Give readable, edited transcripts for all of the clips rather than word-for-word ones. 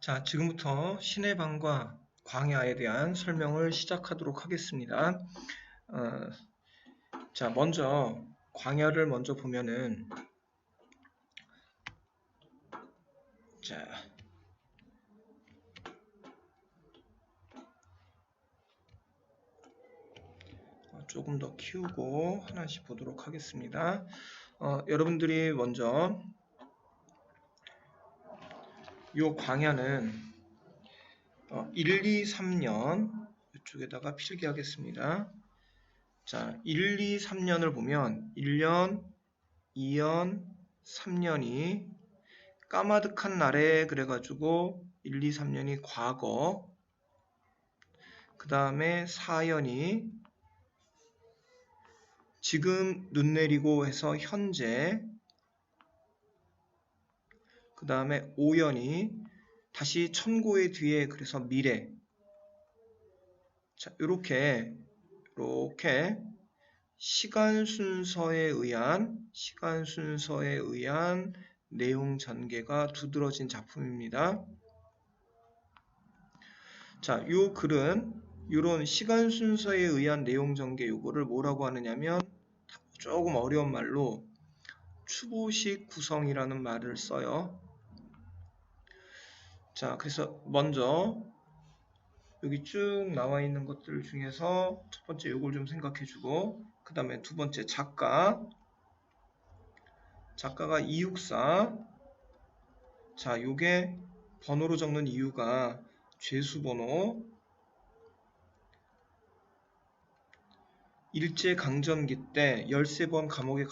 자, 지금부터 신의 방과 광야에 대한 설명을 시작하도록 하겠습니다. 자, 먼저 광야를 먼저 보면은 자, 조금 더 키우고 하나씩 보도록 하겠습니다. 여러분들이 먼저 요 광야는 1, 2, 3년 이쪽에다가 필기하겠습니다. 자, 1, 2, 3년을 보면 1년, 2년, 3년이 까마득한 날에 그래가지고 1, 2, 3년이 과거, 그 다음에 4년이 지금 눈 내리고 해서 현재, 그 다음에 5년이 다시 천고의 뒤에 그래서 미래. 자, 이렇게 시간 순서에 의한 내용 전개가 두드러진 작품입니다. 자, 요 글은 이런 시간 순서에 의한 내용 전개 요거를 뭐라고 하느냐면 조금 어려운 말로 추보식 구성이라는 말을 써요. 자, 그래서 먼저 여기 쭉 나와 있는 것들 중에서 첫 번째 요걸 좀 생각해 주고, 그 다음에 두 번째 작가가 이육사. 자, 요게 번호로 적는 이유가 죄수번호 일제강점기 때 13번 감옥에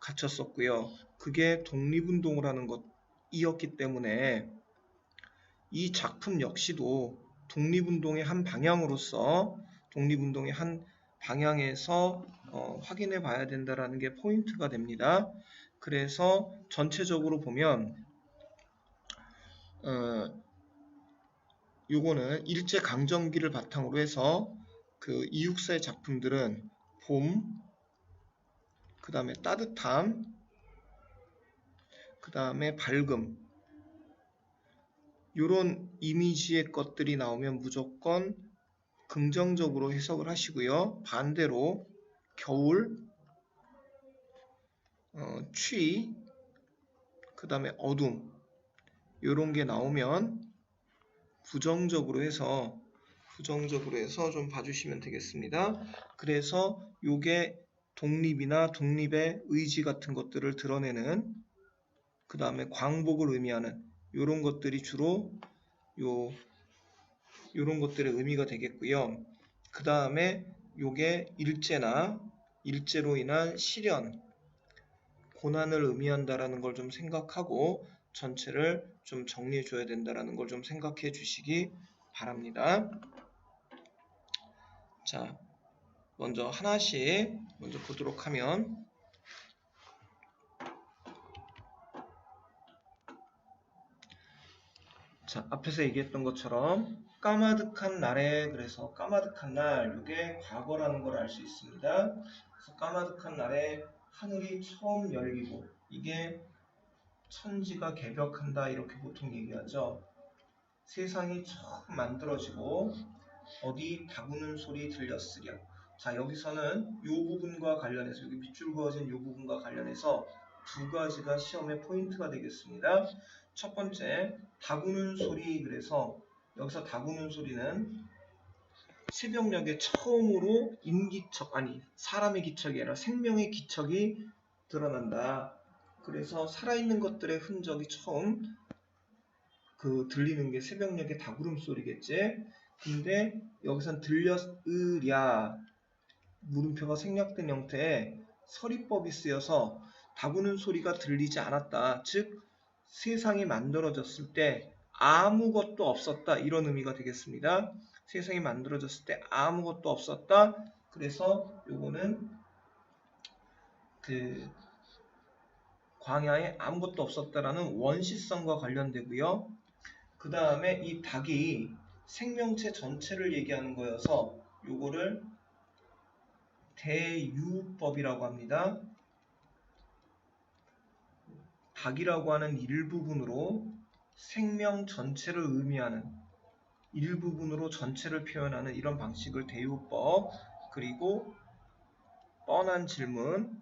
갇혔었고요. 그게 독립운동을 하는 것이었기 때문에 이 작품 역시도 독립운동의 한 방향으로서 독립운동의 한 방향에서 확인해 봐야 된다는 게 포인트가 됩니다. 그래서 전체적으로 보면 요거는 일제강점기를 바탕으로 해서 그 이육사의 작품들은 봄, 그 다음에 따뜻함, 그 다음에 밝음, 요런 이미지의 것들이 나오면 무조건 긍정적으로 해석을 하시고요. 반대로 겨울, 취, 그 다음에 어둠 요런 게 나오면 부정적으로 해서 좀 봐주시면 되겠습니다. 그래서 요게 독립이나 독립의 의지 같은 것들을 드러내는, 그 다음에 광복을 의미하는 요런 것들이 주로 요런 것들의 의미가 되겠고요. 그 다음에 요게 일제로 인한 시련, 고난을 의미한다라는 걸 좀 생각하고 전체를 좀 정리해 줘야 된다라는 걸 좀 생각해 주시기 바랍니다. 자, 먼저 하나씩 먼저 보도록 하면, 자, 앞에서 얘기했던 것처럼 까마득한 날에, 그래서 까마득한 날, 이게 과거라는 걸 알 수 있습니다. 그래서 까마득한 날에 하늘이 처음 열리고, 이게 천지가 개벽한다 이렇게 보통 얘기하죠. 세상이 처음 만들어지고 어디 다구는 소리 들렸으랴. 자, 여기서는 이 부분과 관련해서, 여기 밑줄 그어진 이 부분과 관련해서 두 가지가 시험의 포인트가 되겠습니다. 첫 번째, 다구는 소리. 그래서 여기서 다구는 소리는 새벽녘에 처음으로 사람의 기척이 아니라 생명의 기척이 드러난다. 그래서 살아있는 것들의 흔적이 처음 들리는 게 새벽녘의 다구름 소리겠지. 근데 여기선 들렸으랴, 물음표가 생략된 형태의 서리법이 쓰여서 다구는 소리가 들리지 않았다. 즉 세상이 만들어졌을 때 아무것도 없었다, 이런 의미가 되겠습니다. 세상이 만들어졌을 때 아무것도 없었다. 그래서 요거는 광야에 아무것도 없었다라는 원시성과 관련되고요. 그 다음에 이 닭이 생명체 전체를 얘기하는 거여서 요거를 대유법이라고 합니다. 닭이라고 하는 일부분으로 생명 전체를 의미하는 일부분으로 전체를 표현하는 이런 방식을 대유법, 그리고 뻔한 질문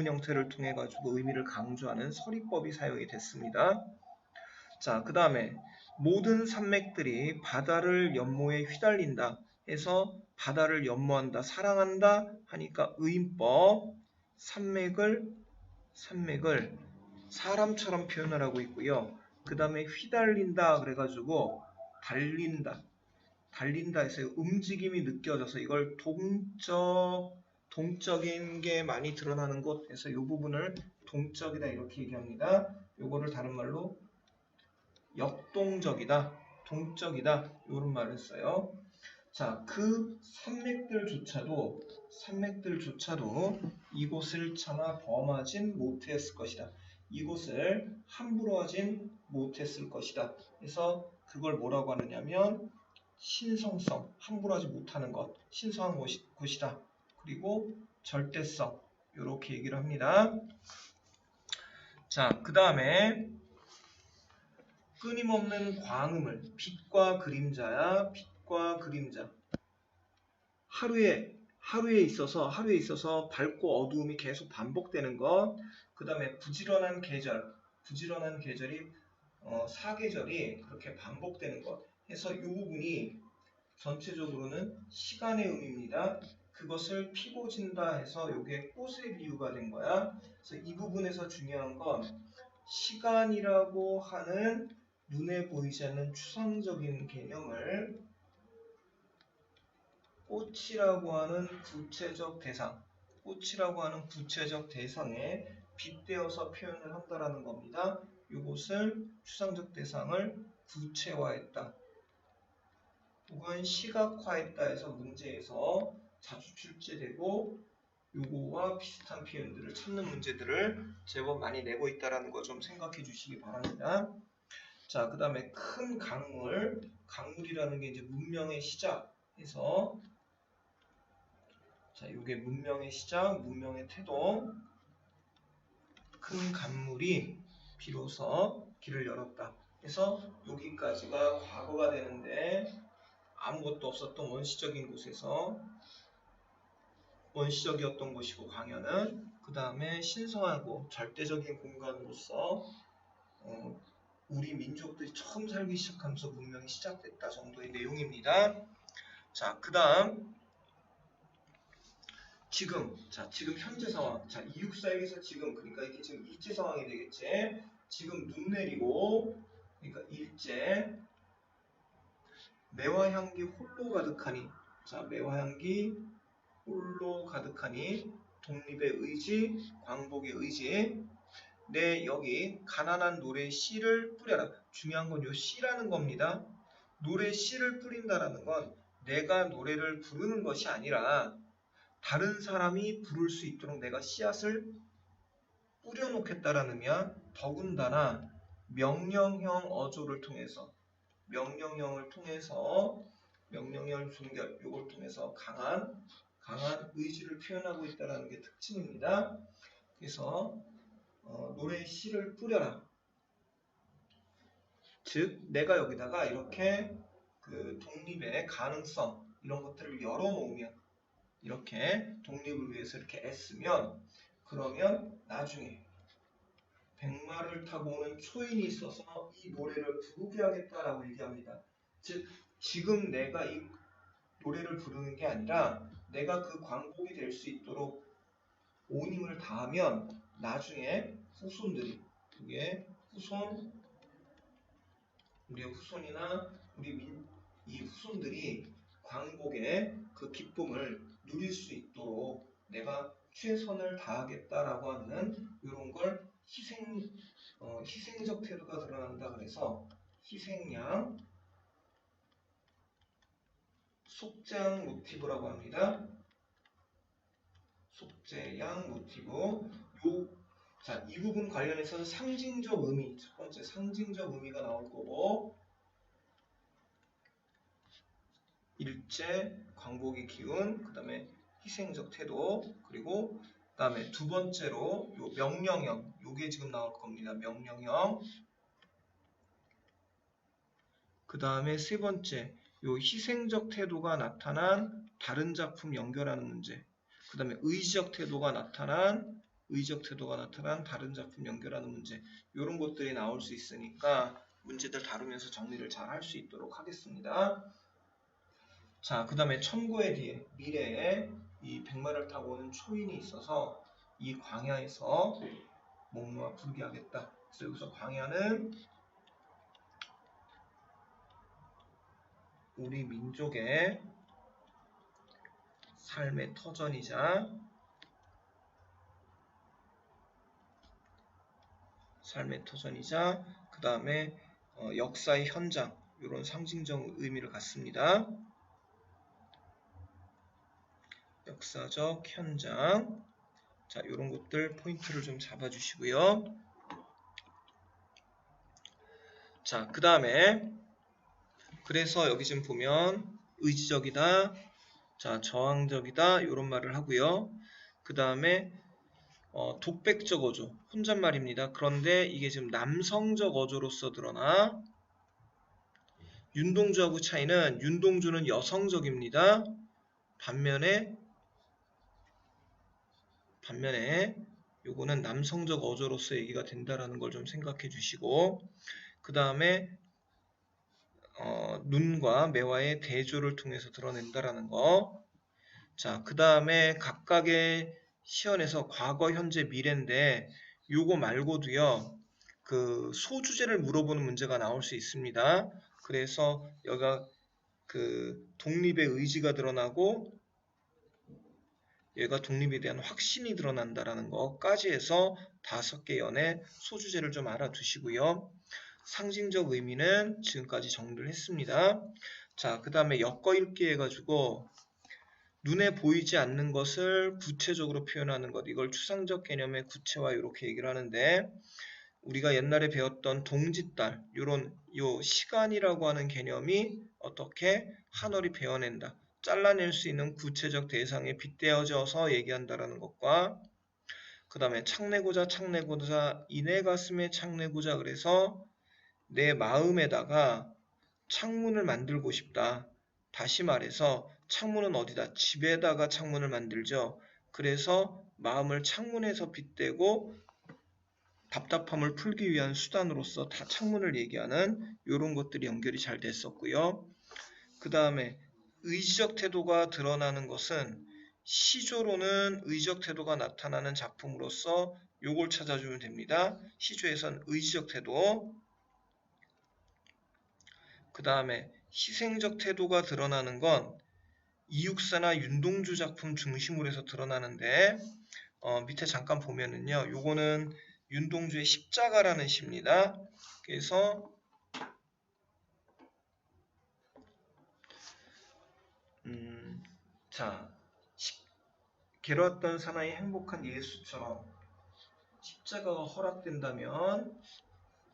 형태를 통해 가지고 의미를 강조하는 서리법이 사용이 됐습니다. 자, 그 다음에 모든 산맥들이 바다를 연모에 휘달린다 해서 바다를 연모한다, 사랑한다 하니까 의인법, 산맥을 사람처럼 표현을 하고 있고요. 그 다음에 휘달린다 그래가지고 달린다 해서 움직임이 느껴져서 이걸 동적인 게 많이 드러나는 곳에서 이 부분을 동적이다 이렇게 얘기합니다. 요거를 다른 말로 역동적이다, 동적이다 이런 말을 써요. 자, 그 산맥들조차도 이곳을 차마 범하진 못했을 것이다. 이곳을 함부로 하진 못했을 것이다. 그래서 그걸 뭐라고 하느냐면 신성성, 함부로 하지 못하는 것, 신성한 곳이다. 그리고 절대성, 이렇게 얘기를 합니다. 자, 그 다음에 끊임없는 광음을, 빛과 그림자야, 빛과 그림자. 하루에 있어서 밝고 어두움이 계속 반복되는 것. 그 다음에 부지런한 계절이 사계절이 그렇게 반복되는 것. 해서 이 부분이 전체적으로는 시간의 의미입니다. 그것을 피고 진다 해서 이게 꽃의 비유가 된 거야. 그래서 이 부분에서 중요한 건 시간이라고 하는 눈에 보이지 않는 추상적인 개념을 꽃이라고 하는 구체적 대상에 빗대어서 표현을 한다라는 겁니다. 이것을 추상적 대상을 구체화했다. 혹은 시각화했다 해서 문제에서 자주 출제되고 요거와 비슷한 표현들을 찾는 문제들을 제법 많이 내고 있다는 거 좀 생각해 주시기 바랍니다. 자, 그 다음에 큰 강물이라는 게 이제 문명의 시작해서 자, 요게 문명의 시작, 문명의 태동, 큰 강물이 비로소 길을 열었다. 그래서 여기까지가 과거가 되는데 아무것도 없었던 원시적이었던 곳이고 광야는 그 다음에 신성하고 절대적인 공간으로서 우리 민족들이 처음 살기 시작하면서 문명이 시작됐다 정도의 내용입니다. 자, 그 다음 지금 현재 상황. 자, 264에서 지금, 그러니까 이게 지금 일제 상황이 되겠지. 지금 눈 내리고, 그러니까 일제. 매화향기 홀로 가득하니. 자, 매화향기 홀로 가득하니. 독립의 의지, 광복의 의지. 내 여기 가난한 노래의 씨를 뿌려라. 중요한 건 요 씨라는 겁니다. 노래 씨를 뿌린다라는 건 내가 노래를 부르는 것이 아니라 다른 사람이 부를 수 있도록 내가 씨앗을 뿌려놓겠다라는 의미야. 더군다나 명령형 어조를 통해서 명령형 순결 요걸 통해서 강한 의지를 표현하고 있다는 게 특징입니다. 그래서 노래의 씨를 뿌려라. 즉 내가 여기다가 이렇게 그 독립의 가능성 이런 것들을 열어놓으면 이렇게 독립을 위해서 이렇게 애쓰면 그러면 나중에 백마를 타고 오는 초인이 있어서 이 노래를 부르게 하겠다라고 얘기합니다. 즉 지금 내가 이 노래를 부르는 게 아니라 내가 그 광복이 될 수 있도록 온 힘을 다하면 나중에 후손들이 우리의 후손이나 이 후손들이 광복의 그 기쁨을 누릴 수 있도록 내가 최선을 다하겠다라고 하는 이런 걸 희생적 태도가 드러난다 그래서 희생양 속재양 모티브라고 합니다. 속재양 모티브. 자, 이 부분 관련해서는 상징적 의미, 첫 번째 상징적 의미가 나올 거고 일제, 광복의 기운, 그 다음에 희생적 태도, 그리고 그 다음에 두 번째로 요 명령형, 요게 지금 나올 겁니다. 명령형 그 다음에 세 번째, 요 희생적 태도가 나타난 다른 작품 연결하는 문제. 그 다음에 의지적 태도가 나타난 다른 작품 연결하는 문제. 이런 것들이 나올 수 있으니까 문제들 다루면서 정리를 잘 할 수 있도록 하겠습니다. 자, 그 다음에 천고의 뒤에 미래에 이 백마를 타고 오는 초인이 있어서 이 광야에서 목놓아 불기하겠다. 그래서 여기서 광야는 우리 민족의 삶의 터전이자 그 다음에 역사의 현장, 이런 상징적 의미를 갖습니다. 역사적 현장. 자, 이런 것들 포인트를 좀 잡아주시고요. 자, 그 다음에 그래서 여기 지금 보면 의지적이다, 자, 저항적이다, 이런 말을 하고요. 그 다음에 독백적 어조, 혼잣말입니다. 그런데 이게 지금 남성적 어조로서 드러나 윤동주하고 차이는 윤동주는 여성적입니다. 반면에 요거는 남성적 어조로서 얘기가 된다라는 걸 좀 생각해 주시고, 그 다음에 눈과 매화의 대조를 통해서 드러낸다라는 거. 자, 그 다음에 각각의 시연에서 과거, 현재, 미래인데 요거 말고도요, 그 소주제를 물어보는 문제가 나올 수 있습니다. 그래서 여기가 그 독립의 의지가 드러나고 얘가 독립에 대한 확신이 드러난다라는 것까지 해서 5개 연의 소주제를 좀 알아두시고요. 상징적 의미는 지금까지 정리를 했습니다. 자, 그 다음에 엮어 읽기 해가지고 눈에 보이지 않는 것을 구체적으로 표현하는 것, 이걸 추상적 개념의 구체화 이렇게 얘기를 하는데, 우리가 옛날에 배웠던 동짓달, 요 시간이라고 하는 개념이 어떻게 한월이 베어낸다, 잘라낼 수 있는 구체적 대상에 빗대어져서 얘기한다라는 것과, 그 다음에 창내고자 이내 가슴에 창내고자, 그래서 내 마음에다가 창문을 만들고 싶다. 다시 말해서 창문은 어디다? 집에다가 창문을 만들죠. 그래서 마음을 창문에서 빗대고 답답함을 풀기 위한 수단으로서 다 창문을 얘기하는 이런 것들이 연결이 잘 됐었고요. 그 다음에 의지적 태도가 드러나는 것은 시조로는 의지적 태도가 나타나는 작품으로서 요걸 찾아주면 됩니다. 시조에선 의지적 태도, 그 다음에 희생적 태도가 드러나는 건 이육사나 윤동주 작품 중심으로 해서 드러나는데, 밑에 잠깐 보면은요, 요거는 윤동주의 십자가라는 시입니다. 그래서 자, 괴로웠던 사나이 행복한 예수처럼 십자가가 허락된다면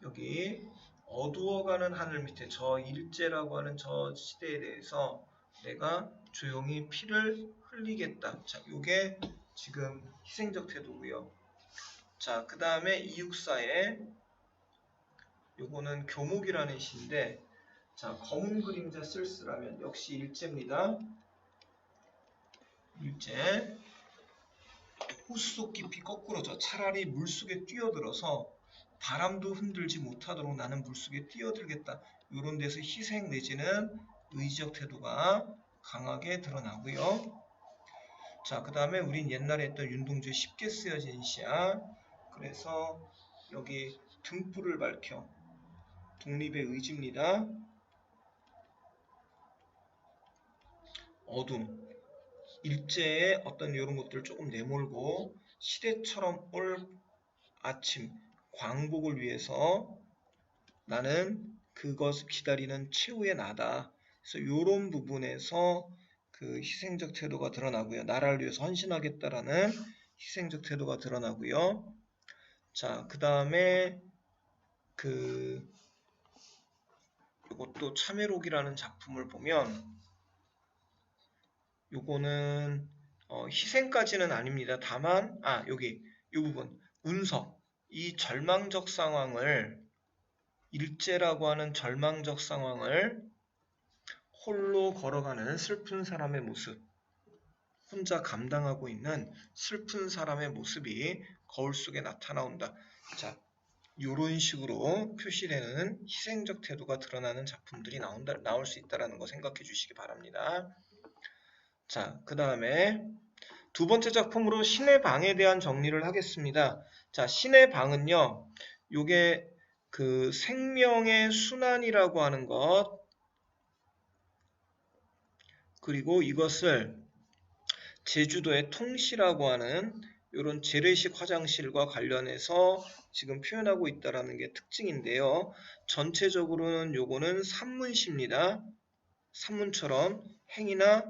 여기 어두워가는 하늘 밑에 저 일제라고 하는 저 시대에 대해서 내가 조용히 피를 흘리겠다. 자, 요게 지금 희생적 태도고요. 자, 그 다음에 이육사의 요거는 교목이라는 시인데, 자, 검은 그림자 쓸쓸하면 역시 일제입니다. 일제. 호수 속 깊이 거꾸로져 차라리 물속에 뛰어들어서 바람도 흔들지 못하도록 나는 물속에 뛰어들겠다. 이런 데서 희생 내지는 의지적 태도가 강하게 드러나고요. 자, 그 다음에 우린 옛날에 했던 윤동주의 쉽게 쓰여진 시야. 그래서 여기 등불을 밝혀 독립의 의지입니다. 어둠, 일제의 어떤 이런 것들을 조금 내몰고 시대처럼 올 아침, 광복을 위해서 나는 그것을 기다리는 최후의 나다. 그래서 이런 부분에서 그 희생적 태도가 드러나고요. 나라를 위해서 헌신하겠다라는 희생적 태도가 드러나고요. 자, 그 다음에 이것도 참회록이라는 작품을 보면 요거는 희생까지는 아닙니다. 다만 여기 이 부분 운석, 이 절망적 상황을 일제라고 하는 절망적 상황을 홀로 걸어가는 슬픈 사람의 모습, 혼자 감당하고 있는 슬픈 사람의 모습이 거울 속에 나타나온다. 자, 이런 식으로 표시되는 희생적 태도가 드러나는 작품들이 나올 수 있다는 거 생각해 주시기 바랍니다. 자, 그 다음에 두 번째 작품으로 신의 방에 대한 정리를 하겠습니다. 자, 신의 방은요, 요게 그 생명의 순환이라고 하는 것, 그리고 이것을 제주도의 통시라고 하는 이런 재래식 화장실과 관련해서 지금 표현하고 있다는 게 특징인데요. 전체적으로는 요거는 산문시입니다. 산문처럼 행이나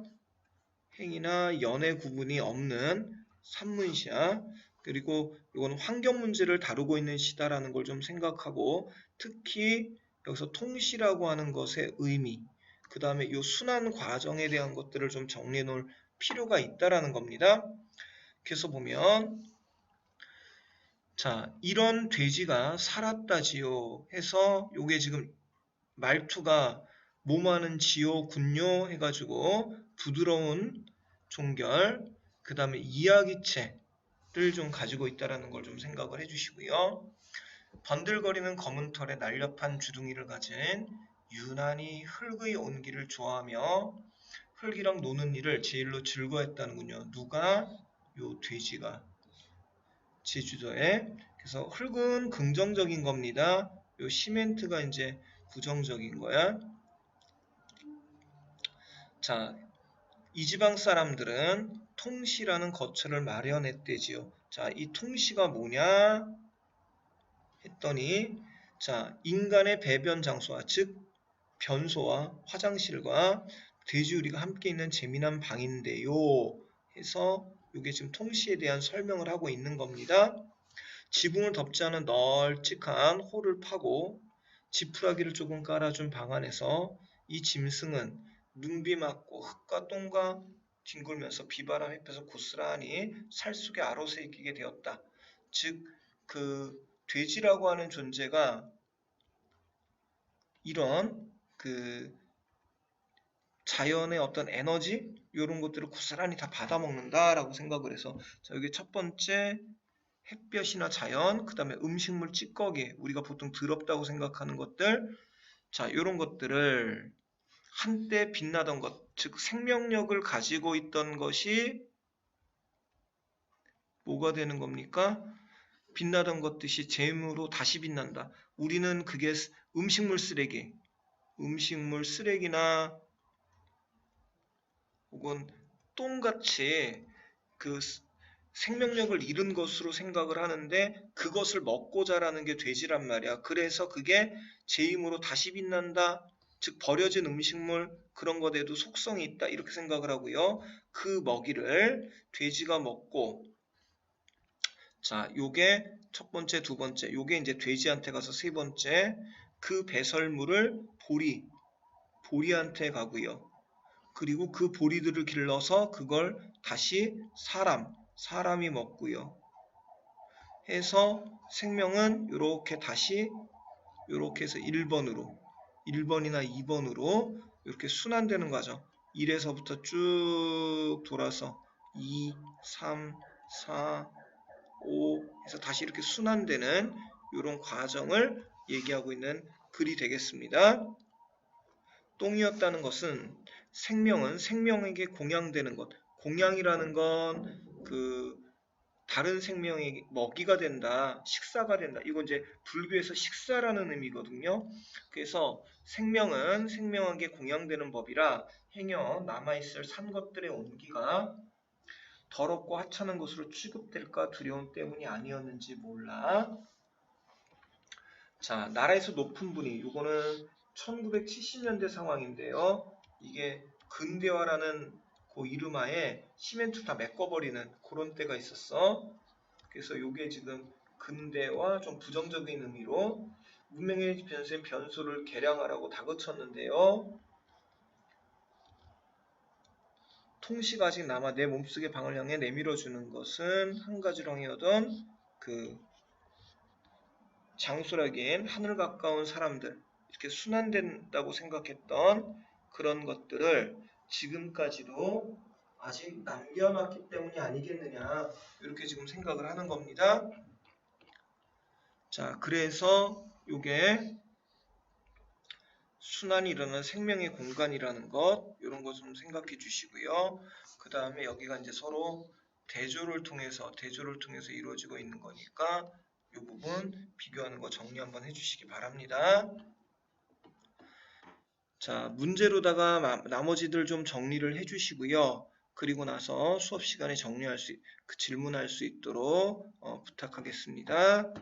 연의 구분이 없는 산문시야. 그리고 이건 환경 문제를 다루고 있는 시다라는 걸 좀 생각하고, 특히 여기서 통시라고 하는 것의 의미, 그 다음에 이 순환 과정에 대한 것들을 좀 정리해 놓을 필요가 있다라는 겁니다. 그래서 보면, 자, 이런 돼지가 살았다지요 해서 요게 지금 말투가 뭐뭐하는 지요 군요 해가지고 부드러운 종결, 그 다음에 이야기체를 좀 가지고 있다는 걸 좀 생각을 해주시고요. 번들거리는 검은 털에 날렵한 주둥이를 가진 유난히 흙의 온기를 좋아하며 흙이랑 노는 일을 제일로 즐거워했다는군요. 누가? 요 돼지가. 제주도에. 그래서 흙은 긍정적인 겁니다. 요 시멘트가 이제 부정적인 거야. 자, 이 지방 사람들은 통시라는 거처를 마련했대지요. 자, 이 통시가 뭐냐 했더니, 자, 인간의 배변 장소와, 즉 변소와 화장실과 돼지우리가 함께 있는 재미난 방인데요 해서 이게 지금 통시에 대한 설명을 하고 있는 겁니다. 지붕을 덮지 않은 널찍한 홀을 파고 지푸라기를 조금 깔아준 방 안에서 이 짐승은 눈비 맞고 흙과 똥과 뒹굴면서 비바람 햇볕에서 고스란히 살 속에 아로새 끼게 되었다. 즉, 그 돼지라고 하는 존재가 이런 그 자연의 어떤 에너지 이런 것들을 고스란히 다 받아먹는다라고 생각을 해서, 자, 여기 첫 번째 햇볕이나 자연, 그 다음에 음식물 찌꺼기, 우리가 보통 더럽다고 생각하는 것들, 자, 이런 것들을 한때 빛나던 것, 즉 생명력을 가지고 있던 것이 뭐가 되는 겁니까? 빛나던 것 듯이 잼으로 다시 빛난다. 우리는 그게 음식물 쓰레기나 혹은 똥같이 그 생명력을 잃은 것으로 생각을 하는데, 그것을 먹고 자라는 게 돼지란 말이야. 그래서 그게 제 힘으로 다시 빛난다. 즉 버려진 음식물 그런 것에도 속성이 있다. 이렇게 생각을 하고요. 그 먹이를 돼지가 먹고, 자, 요게 첫 번째, 두 번째. 요게 이제 돼지한테 가서 세 번째. 그 배설물을 보리한테 가고요. 그리고 그 보리들을 길러서 그걸 다시 사람이 먹고요. 해서 생명은 이렇게 다시 이렇게 해서 1번이나 2번으로 이렇게 순환되는 거죠. 1에서부터 쭉 돌아서 2, 3, 4, 5 해서 다시 이렇게 순환되는 이런 과정을 얘기하고 있는 글이 되겠습니다. 똥이었다는 것은 생명은 생명에게 공양되는 것. 공양이라는 건 그 다른 생명에게 먹이가 된다, 식사가 된다. 이건 이제 불교에서 식사라는 의미거든요. 그래서 생명은 생명에게 공양되는 법이라 행여 남아있을 산 것들의 온기가 더럽고 하찮은 것으로 취급될까 두려움 때문이 아니었는지 몰라. 자, 나라에서 높은 분이, 이거는 1970년대 상황인데요. 이게 근대화라는 그 이름하에 시멘트 다 메꿔버리는 그런 때가 있었어. 그래서 이게 지금 근대화 좀 부정적인 의미로 문명의 변수인 변수를 개량하라고 다그쳤는데요. 통시가 아직 남아 내 몸속의 방을 향해 내밀어주는 것은 한 가지로 행하던 그 장수라기엔 하늘 가까운 사람들, 이렇게 순환된다고 생각했던 그런 것들을 지금까지도 아직 남겨놨기 때문이 아니겠느냐, 이렇게 지금 생각을 하는 겁니다. 자, 그래서 요게 순환이 일어나는 생명의 공간이라는 것, 이런 거 좀 생각해 주시고요. 그 다음에 여기가 이제 서로 대조를 통해서 이루어지고 있는 거니까 이 부분 비교하는 거 정리 한번 해주시기 바랍니다. 자, 문제로다가 나머지들 좀 정리를 해주시고요. 그리고 나서 수업 시간에 질문할 수 있도록 부탁하겠습니다.